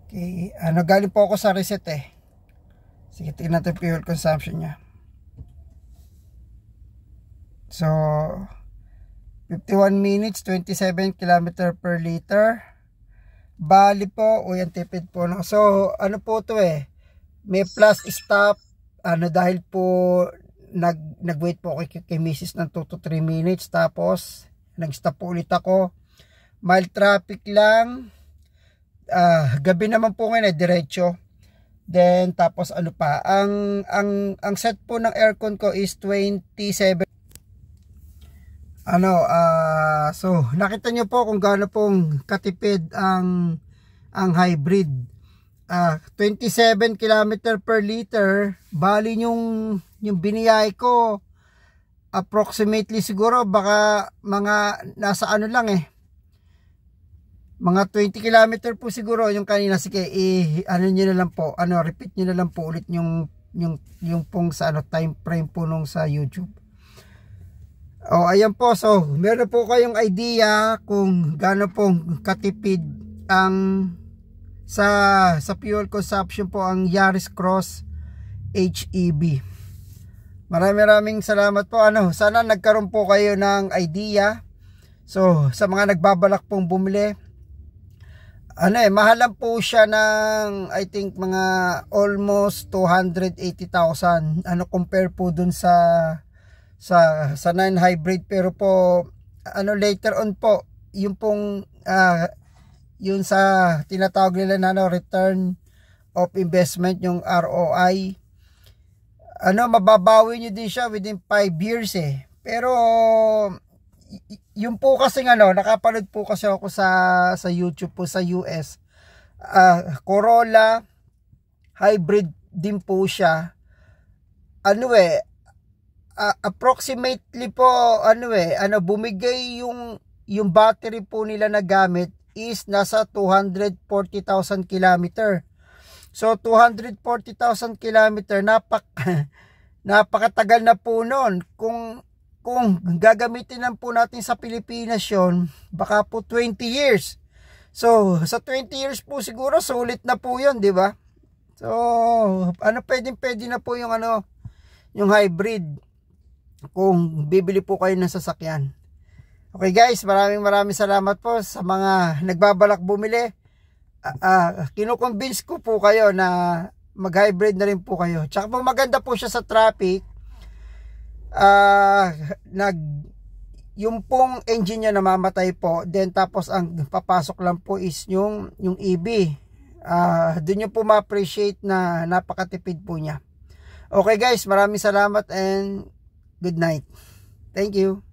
Okay, galing po ako sa reset eh. Sige, tingnan natin fuel consumption niya. So, 51 minutes, 27 km per liter. Bali po, yan tipid po. No? So, ano po to eh. May plus stop. Dahil po, nag-wait po ako kay Mrs. ng 2 to 3 minutes. Tapos, nag-stop po ulit ako. Mild traffic lang. Gabi naman po ngayon diretso. Then tapos ano pa, ang set po ng aircon ko is 27. So nakita nyo po kung gaano pong katipid ang hybrid. 27 km per liter. Bali yung biniyay ko approximately siguro baka mga nasa ano lang eh, mga 20 km po siguro yung kanina. Sige, nyo na lang po, repeat nyo na lang po ulit yung pong sa time frame po nung sa YouTube. Ayan po. So, meron po kayong idea kung gaano pong katipid ang sa fuel consumption po ang Yaris Cross HEV. Maraming salamat po. Sana nagkaroon po kayo ng idea. So, sa mga nagbabalak pong bumili, mahal lang po siya ng I think mga almost 280,000 compare po dun sa 9 hybrid. Pero po later on po yung pong yun sa tinatawag nila na return of investment, yung ROI, mababawi nyo din siya within 5 years eh. Pero yung po kasi nakapanood po kasi ako sa YouTube po sa US. Corolla hybrid din po siya. Approximately po bumigay yung battery po nila na gamit is nasa 240,000 km. So 240,000 km, napakatagal na po noon. Kung gagamitin lang po natin sa Pilipinas yon, baka po 20 years. So, sa 20 years po siguro sulit na po 'yon, 'di ba? So, pwede na po yung yung hybrid kung bibili po kayo ng sasakyan. Okay guys, maraming salamat po sa mga nagbabalak bumili. Kinukonvince ko po kayo na mag-hybrid na rin po kayo. Tsaka po maganda po siya sa traffic. Yung pong engine niya namamatay po, then tapos ang papasok lang po is yung EV. Doon nyo po ma-appreciate na napakatipid po niya. Okay guys, maraming salamat and good night. Thank you.